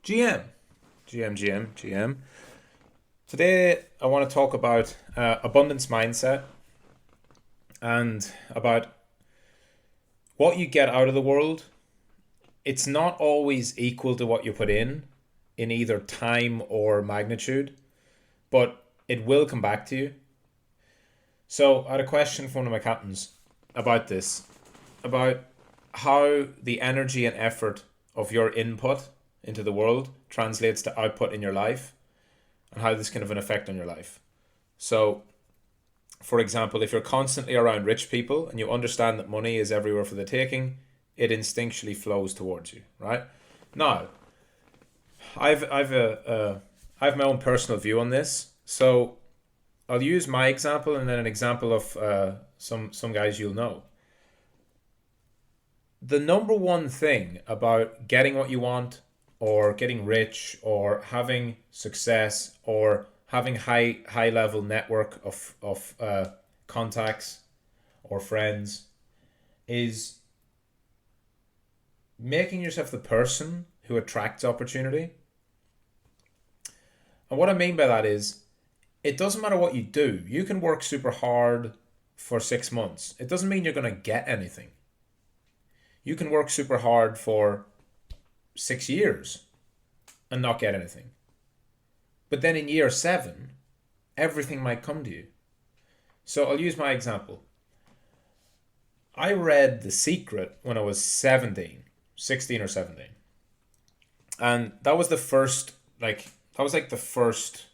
GM, GM. Today, I want to talk about abundance mindset and about what you get out of the world. It's not always equal to what you put in either time or magnitude, but it will come back to you. So, I had a question from one of my captains about this, about how the energy and effort of your input into the world translates to output in your life and how this can have an effect on your life. So, for example, if you're constantly around rich people and you understand that money is everywhere for the taking, it instinctually flows towards you, right? Now, I have my own personal view on this. So, I'll use my example and then an example of some guys you'll know. The number one thing about getting what you want or getting rich or having success or having high level network of contacts or friends is making yourself the person who attracts opportunity. And what I mean by that is it doesn't matter what you do. You can work super hard for 6 months. It doesn't mean you're going to get anything. You can work super hard for 6 years and not get anything. But then in year seven, everything might come to you. So I'll use my example. I read The Secret when I was 17, 16 or 17. And that was the first, that was like the first,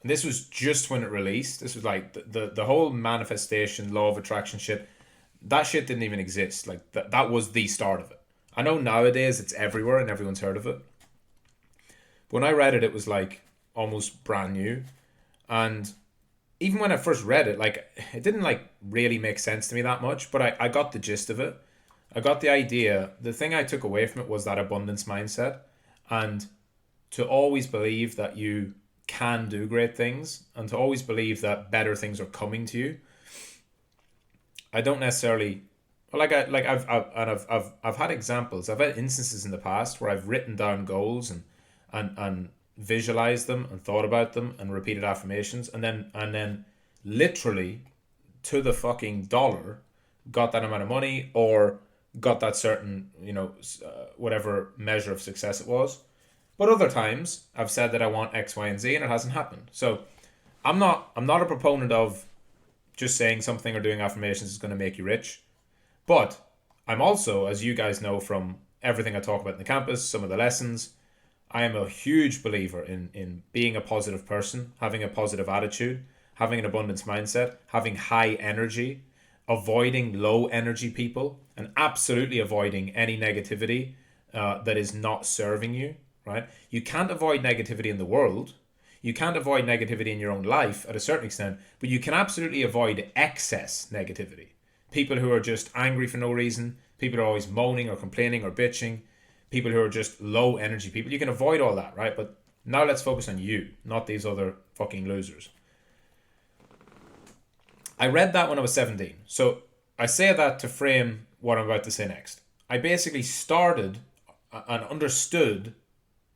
and this was just when it released. This was like the whole manifestation, law of attraction shit. That shit didn't even exist. Like that was the start of it. I know nowadays it's everywhere and everyone's heard of it. But when I read it, it was like almost brand new. And even when I first read it, like it didn't like really make sense to me that much, but I got the gist of it. I got the idea. The thing I took away from it was that abundance mindset and to always believe that you can do great things and to always believe that better things are coming to you. I don't necessarily I've had examples. I've had instances in the past where I've written down goals and visualized them and thought about them and repeated affirmations and then literally to the fucking dollar got that amount of money or got that certain whatever measure of success it was. But other times I've said that I want X, Y, and Z and it hasn't happened. So I'm not a proponent of just saying something or doing affirmations is going to make you rich. But I'm also, as you guys know from everything I talk about in the campus, some of the lessons, I am a huge believer in being a positive person, having a positive attitude, having an abundance mindset, having high energy, avoiding low energy people, and absolutely avoiding any negativity that is not serving you, right? You can't avoid negativity in the world. You can't avoid negativity in your own life at a certain extent, but you can absolutely avoid excess negativity. People who are just angry for no reason, people who are always moaning or complaining or bitching, people who are just low energy people. You can avoid all that, right? But now let's focus on you, not these other fucking losers. I read that when I was 17. So I say that to frame what I'm about to say next. I basically started and understood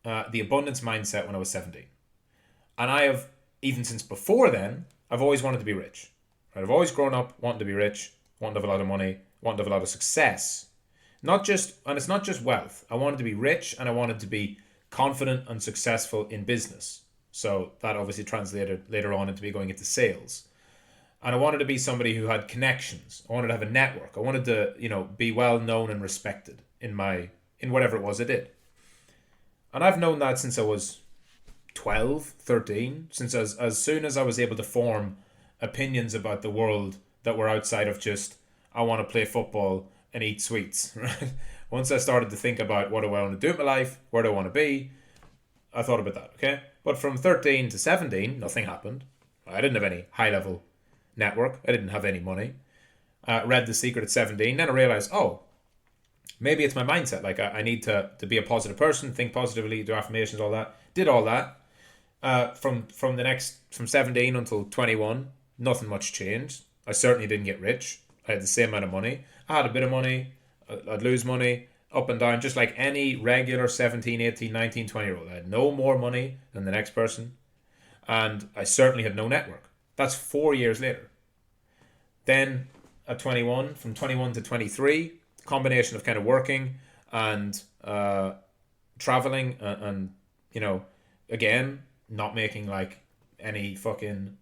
the abundance mindset when I was 17. And I have, even since before then, I've always wanted to be rich. Right? I've always grown up wanting to be rich, wanting to have a lot of money, wanting to have a lot of success. And it's not just wealth. I wanted to be rich and I wanted to be confident and successful in business. So that obviously translated later on into me going into sales. And I wanted to be somebody who had connections. I wanted to have a network. I wanted to, be well known and respected in whatever it was I did. And I've known that since I was 12, 13, since as soon as I was able to form opinions about the world that were outside of just, I want to play football and eat sweets, right? Once I started to think about what do I want to do in my life, where do I want to be, I thought about that, okay? But from 13 to 17, nothing happened. I didn't have any high-level network. I didn't have any money. Read The Secret at 17. Then I realized, maybe it's my mindset. Like I need to be a positive person, think positively, do affirmations, all that. Did all that. From 17 until 21, nothing much changed. I certainly didn't get rich. I had the same amount of money. I had a bit of money. I'd lose money. up and down, just like any regular 17, 18, 19, 20-year-old. I had no more money than the next person, and I certainly had no network. That's 4 years later. Then at 21, from 21 to 23, combination of kind of working and traveling and, again, not making like any fucking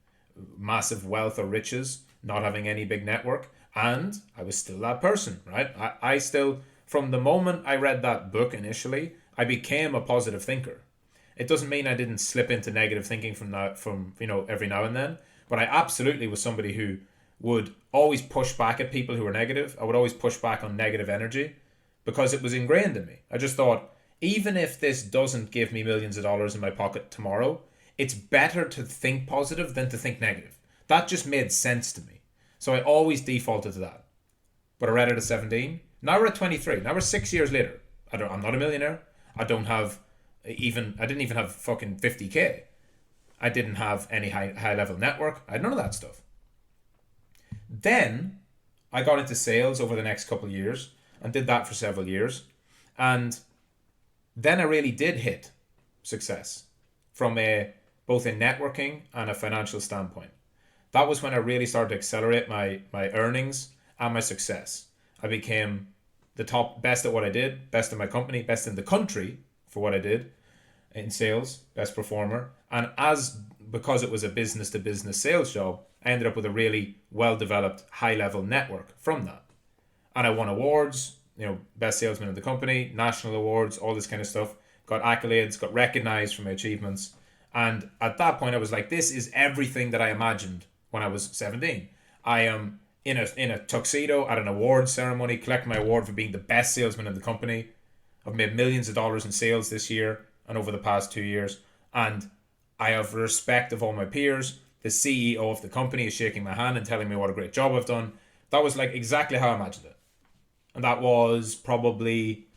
massive wealth or riches, not having any big network. And I was still that person, right? I still, from the moment I read that book initially, I became a positive thinker. It doesn't mean I didn't slip into negative thinking from every now and then, but I absolutely was somebody who would always push back at people who were negative. I would always push back on negative energy because it was ingrained in me. I just thought, even if this doesn't give me millions of dollars in my pocket tomorrow, it's better to think positive than to think negative. That just made sense to me. So I always defaulted to that. But I read it at 17. Now we're at 23. Now we're 6 years later. I'm not a millionaire. I didn't even have fucking 50K. I didn't have any high level network. I had none of that stuff. Then I got into sales over the next couple of years and did that for several years. And then I really did hit success from both in networking and a financial standpoint. That was when I really started to accelerate my earnings and my success. I became the best at what I did, best in my company, best in the country for what I did in sales, best performer. And because it was a business to business sales job, I ended up with a really well developed high level network from that. And I won awards, best salesman in the company, national awards, all this kind of stuff, got accolades, got recognized for my achievements. And at that point I was like, this is everything that I imagined when I was 17. I am in a tuxedo at an awards ceremony, collecting my award for being the best salesman in the company. I've made millions of dollars in sales this year and over the past 2 years. And I have respect of all my peers. The CEO of the company is shaking my hand and telling me what a great job I've done. That was like exactly how I imagined it. And that was probably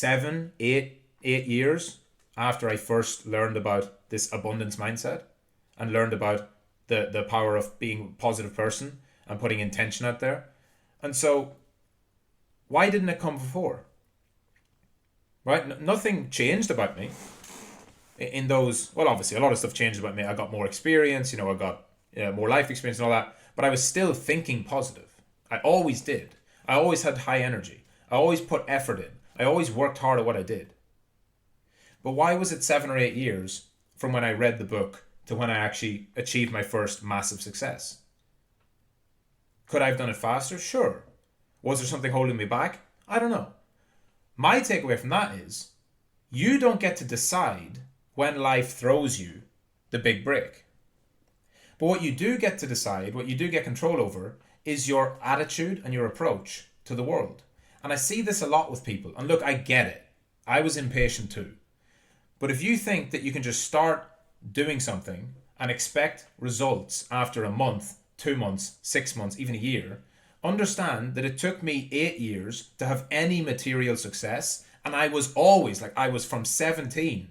8 years after I first learned about this abundance mindset and learned about the power of being a positive person and putting intention out there. And so, why didn't it come before? Right? Nothing changed about me in those. Well, obviously, a lot of stuff changed about me. I got more experience, I got more life experience and all that. But I was still thinking positive. I always did. I always had high energy. I always put effort in. I always worked hard at what I did. But why was it 7 or 8 years from when I read the book to when I actually achieved my first massive success? Could I have done it faster? Sure. Was there something holding me back? I don't know. My takeaway from that is, you don't get to decide when life throws you the big break. But what you do get to decide, what you do get control over, is your attitude and your approach to the world. And I see this a lot with people. And look, I get it. I was impatient too. But if you think that you can just start doing something and expect results after a month, 2 months, 6 months, even a year, understand that it took me 8 years to have any material success. And I was always, from 17,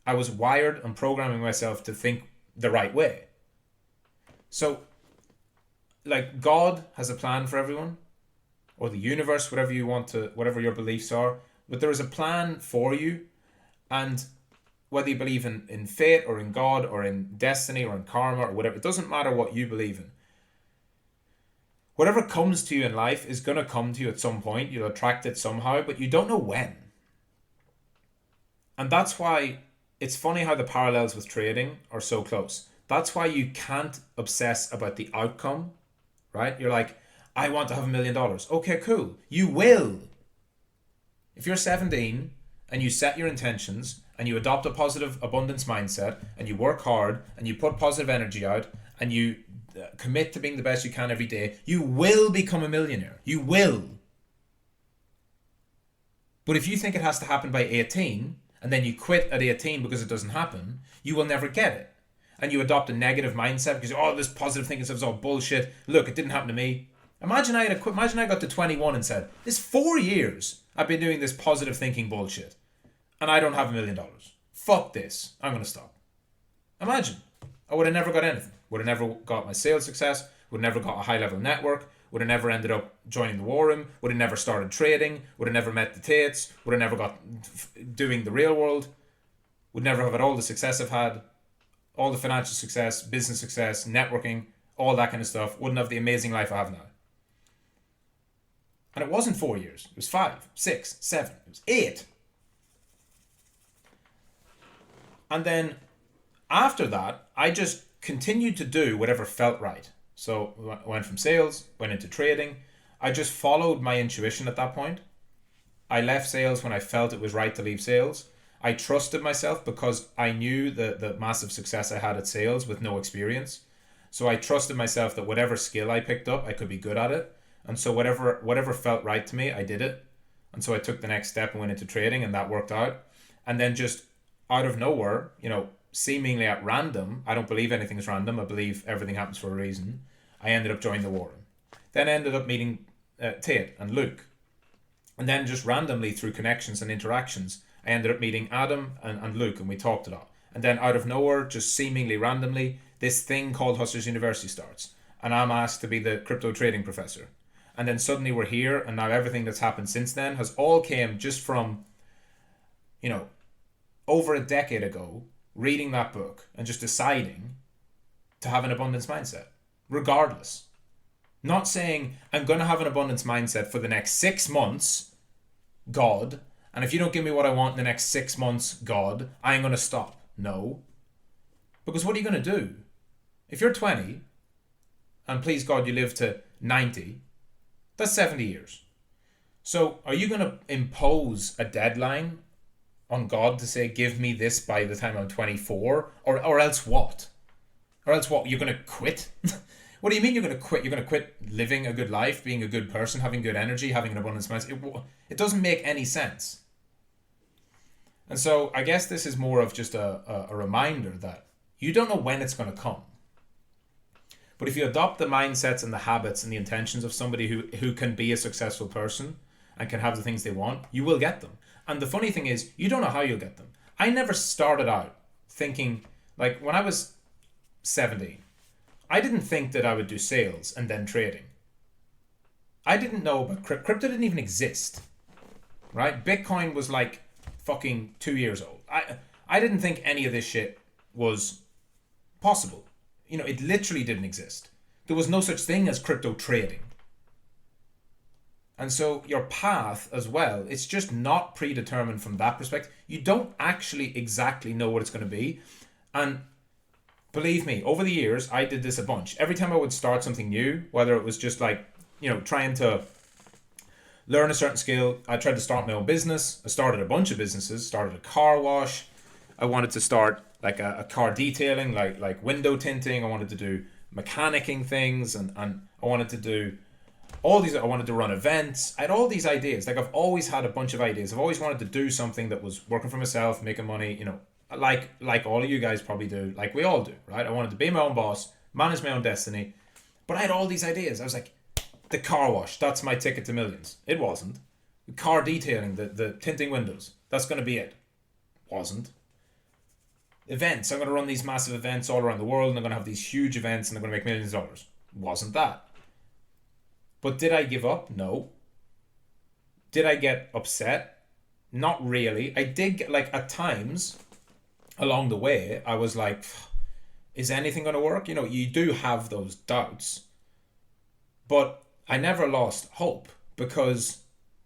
I was wired and programming myself to think the right way. So, God has a plan for everyone, or the universe, whatever your beliefs are, but there is a plan for you. And whether you believe in fate or in God or in destiny or in karma or whatever, it doesn't matter what you believe in. Whatever comes to you in life is going to come to you at some point. You'll attract it somehow, but you don't know when. And that's why it's funny how the parallels with trading are so close. That's why you can't obsess about the outcome, right? You're like, I want to have $1 million. Okay, cool. You will. If you're 17 and you set your intentions and you adopt a positive abundance mindset and you work hard and you put positive energy out and you commit to being the best you can every day, you will become a millionaire. You will. But if you think it has to happen by 18 and then you quit at 18 because it doesn't happen, you will never get it. And you adopt a negative mindset because, this positive thinking stuff is all bullshit. Look, it didn't happen to me. Imagine I got to 21 and said, this 4 years I've been doing this positive thinking bullshit and I don't have $1 million. Fuck this. I'm going to stop. Imagine. I would have never got anything. Would have never got my sales success. Would have never got a high level network. would have never ended up joining the war room, would have never started trading, would have never met the Tates, would have never got doing the real world, would never have had all the success I've had, all the financial success, business success, networking, all that kind of stuff, wouldn't have the amazing life I have now. And it wasn't 4 years. It was 5, 6, 7. It was 8. And then after that, I just continued to do whatever felt right. So I went from sales, went into trading. I just followed my intuition at that point. I left sales when I felt it was right to leave sales. I trusted myself because I knew the massive success I had at sales with no experience. So I trusted myself that whatever skill I picked up, I could be good at it. And so whatever felt right to me, I did it. And so I took the next step and went into trading, and that worked out. And then just out of nowhere, seemingly at random, I don't believe anything's random. I believe everything happens for a reason. I ended up joining the war room. Then I ended up meeting Tate and Luke. And then just randomly through connections and interactions, I ended up meeting Adam and Luke, and we talked a lot. And then out of nowhere, just seemingly randomly, this thing called Hustlers University starts. And I'm asked to be the crypto trading professor. And then suddenly we're here, and now everything that's happened since then has all came just from, over a decade ago, reading that book and just deciding to have an abundance mindset, regardless. Not saying, I'm going to have an abundance mindset for the next 6 months, God, and if you don't give me what I want in the next 6 months, God, I ain't going to stop. No. Because what are you going to do? If you're 20, and please God, you live to 90, that's 70 years. So are you going to impose a deadline on God to say, give me this by the time I'm 24? Or else what? Or else what? You're going to quit? What do you mean you're going to quit? You're going to quit living a good life, being a good person, having good energy, having an abundance mindset? It doesn't make any sense. And so I guess this is more of just a reminder that you don't know when it's going to come. But if you adopt the mindsets and the habits and the intentions of somebody who can be a successful person and can have the things they want, you will get them. And the funny thing is, you don't know how you'll get them. I never started out thinking, like when I was 17, I didn't think that I would do sales and then trading. I didn't know about crypto. Crypto didn't even exist, right? Bitcoin was like fucking 2 years old. I didn't think any of this shit was possible. It literally didn't exist. There was no such thing as crypto trading. And so your path as well, it's just not predetermined from that perspective. You don't actually exactly know what it's going to be. And believe me, over the years, I did this a bunch. Every time I would start something new, whether it was just like, trying to learn a certain skill, I tried to start my own business. I started a bunch of businesses, started a car wash. I wanted to start like a car detailing, like window tinting. I wanted to do mechanicking things, and I wanted to do all these. I wanted to run events. I had all these ideas. Like I've always had a bunch of ideas. I've always wanted to do something that was working for myself, making money, like all of you guys probably do, like we all do, right? I wanted to be my own boss, manage my own destiny, but I had all these ideas. I was like, the car wash, that's my ticket to millions. It wasn't. Car detailing, the tinting windows, that's going to be it. Wasn't. Events, I'm going to run these massive events all around the world, and I'm going to have these huge events, and they're going to make millions of dollars. Wasn't that. But did I give up? No. Did I get upset? Not really. I did get, like, at times along the way, I was like, is anything going to work? You do have those doubts. But I never lost hope, because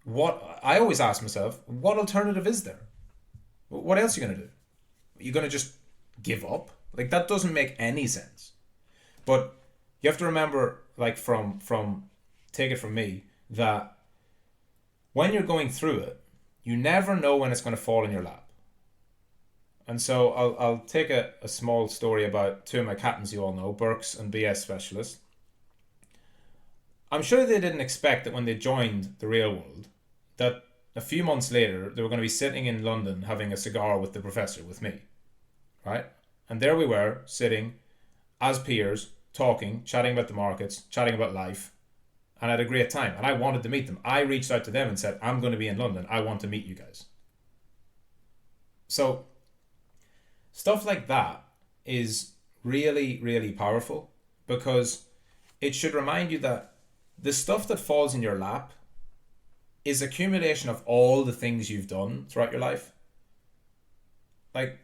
I always ask myself, what alternative is there? What else are you going to do? You're going to just give up? Like, that doesn't make any sense. But you have to remember, like, from take it from me, that when you're going through it, you never know when it's going to fall in your lap. And so I'll take a small story about two of my captains you all know, Burks and BS Specialist. I'm sure they didn't expect that when they joined the real world, that a few months later, they were going to be sitting in London having a cigar with the professor, with me. Right? And there we were, sitting as peers, talking, chatting about the markets, chatting about life, and I had a great time. And I wanted to meet them. I reached out to them and said, I'm going to be in London. I want to meet you guys. So stuff like that is really, really powerful, because it should remind you that the stuff that falls in your lap is accumulation of all the things you've done throughout your life. Like,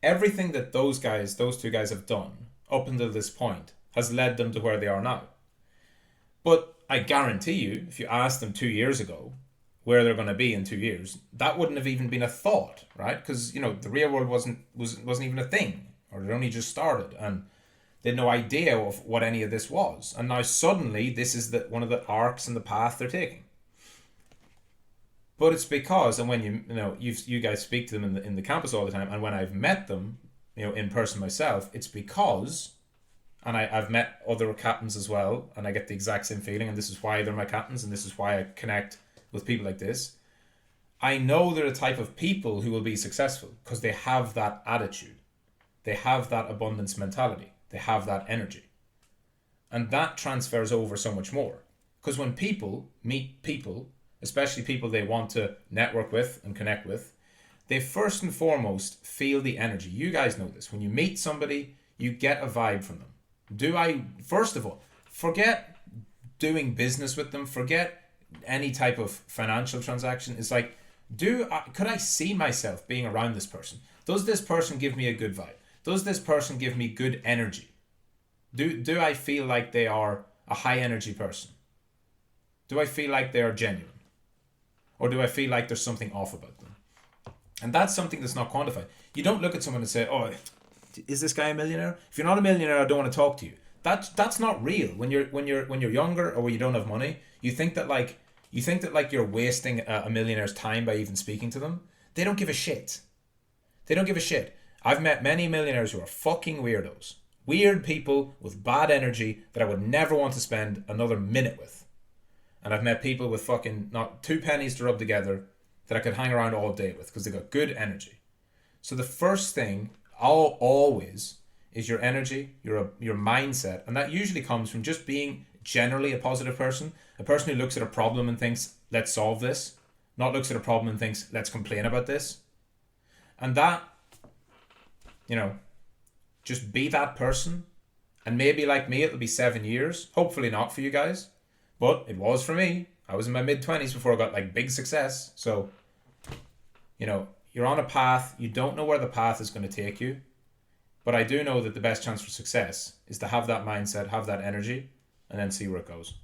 everything that those two guys have done up until this point has led them to where they are now. But I guarantee you, if you asked them 2 years ago where they're going to be in 2 years, that wouldn't have even been a thought, right? Because, the real world wasn't even a thing, or it only just started, and they had no idea of what any of this was. And now suddenly this is one of the arcs in the path they're taking. But it's because, and when you guys speak to them in the campus all the time, and when I've met them, in person myself, it's because, and I've met other captains as well, and I get the exact same feeling, and this is why they're my captains, and this is why I connect with people like this. I know they're the type of people who will be successful because they have that attitude. They have that abundance mentality. They have that energy. And that transfers over so much more. Because when people meet people, especially people they want to network with and connect with, they first and foremost feel the energy. You guys know this. When you meet somebody, you get a vibe from them. First of all, forget doing business with them, forget any type of financial transaction. It's like, could I see myself being around this person? Does this person give me a good vibe? Does this person give me good energy? Do I feel like they are a high energy person? Do I feel like they are genuine? Or do I feel like there's something off about them? And that's something that's not quantified. You don't look at someone and say, "Oh, is this guy a millionaire?" If you're not a millionaire, I don't want to talk to you. That's not real. When you're younger, or when you don't have money, you think that you're wasting a millionaire's time by even speaking to them. They don't give a shit. They don't give a shit. I've met many millionaires who are fucking weirdos. Weird people with bad energy that I would never want to spend another minute with. And I've met people with fucking not 2 pennies to rub together that I could hang around all day with because they got good energy. So the first thing always is your energy, your mindset, and that usually comes from just being generally a positive person, a person who looks at a problem and thinks, let's solve this, not looks at a problem and thinks, let's complain about this. And that, just be that person. And maybe like me, it'll be 7 years. Hopefully not for you guys, but it was for me. I was in my mid-20s before I got like big success. So, you're on a path. You don't know where the path is going to take you. But I do know that the best chance for success is to have that mindset, have that energy, and then see where it goes.